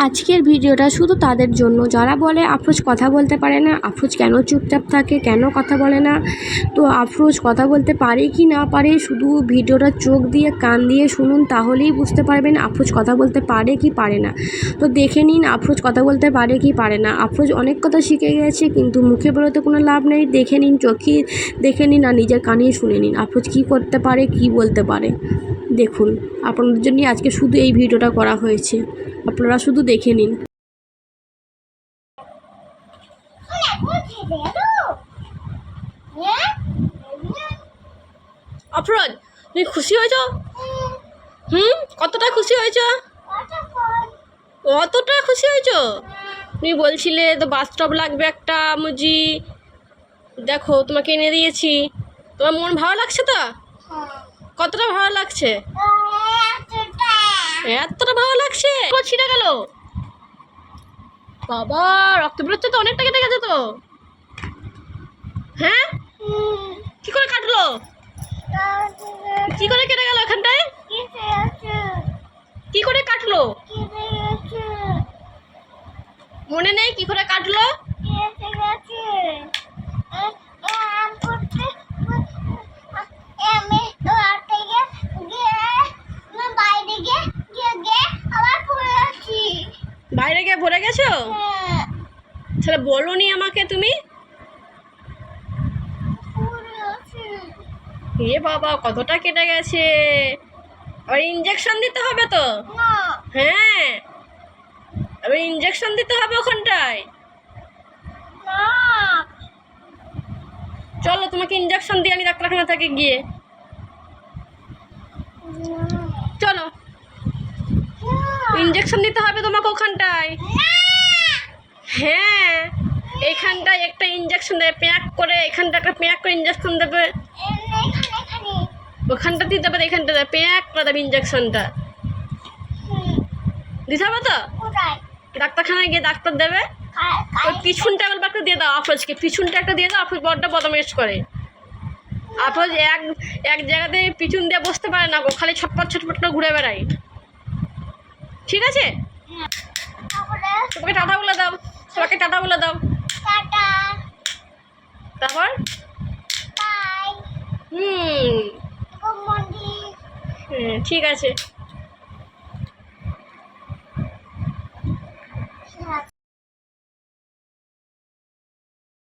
আজকের ভিডিওটা শুধু তাদের জন্য যারা বলে আফরোজ কথা বলতে পারে না, আফরোজ কেন চুপচাপ থাকে, কেন কথা বলে না। তো আফরোজ কথা বলতে পারে কি না পারে শুধু ভিডিওটা চোখ দিয়ে কান দিয়ে শুনুন, তাহলেই বুঝতে পারবেন আফরোজ কথা বলতে পারে কি পারে না। তো দেখে নিন আফরোজ কথা বলতে পারে কি পারে না। আফরোজ অনেক কথা শিখে গেছে, কিন্তু মুখে বলতে কোনো লাভ নেই। দেখে নিন, চোখে দেখে নিন আর নিজের কানেই শুনে নিন আফরোজ কী করতে পারে, কি বলতে পারে। দেখুন, আপনাদের জন্যই আজকে শুধু এই ভিডিওটা করা হয়েছে, আপনারা শুধু দেখে নিন। আফরোজ, তুমি খুশি হয়েছো? কতটা খুশি হয়েছো? কতটা খুশি হয়েছো? তুমি বলছিলে তো বাস স্টপ লাগবে একটা মুজি, দেখো তোমাকে এনে দিয়েছি। তোমার মন ভালো লাগছে তো? কতটা ভালো লাগছে? এতটা ভালো লাগছে? ছিঁড়ে গেল বাবা, রক্ত বেরোচ্ছে তো, অনেকটা কেটে গেছে তো। হ্যাঁ, কি করে কাটলো? কি করে কেটে গেল এখানটায়? কি করে কাটলো মনে নেই? কি করে কাটলো? বাইরে গিয়ে ভরে গেছো? তাহলে বলোনি আমাকে তুমি? এ বাবা, কতটা কেটে গেছে। আর ইঞ্জেকশন দিতে হবে তো? হ্যাঁ, আবার ইঞ্জেকশন দিতে হবে ওখানটায়। চলো তোমাকে ইঞ্জেকশন দিয়ে আমি ডাক্তারখানা থেকে গিয়ে। চলো, ইঞ্জেকশন দিতে হবে তোমাকে ওখানটায়। হ্যাঁ, এইখানটায় একটা ইঞ্জেকশন দেবে প্যাক করে, এখানটা একটা প্যাক করে ইঞ্জেকশন দেবে, ওখানটা দিতে হবে, এখানটা প্যাক করে দেবে ইঞ্জেকশনটা। দিতে হবে তো? ডাক্তারখানায় গিয়ে ডাক্তার দেবে। ওই পিছনটা একবার একটা দিয়ে দাও আফরোজকে, পিছনটা একটা দিয়ে দাও। আফরোজ বড্ড বদমাইশ করে। আফরোজ এক জায়গাতে পিছন দিয়ে বসতে পারে না, খালি ছটপট ছটপট করে ঘুরে বেড়ায়। ঠিক আছে, তোমাকে টাটা বলে দাও, সবাইকে টাটা বলে দাও। তারপর ঠিক আছে।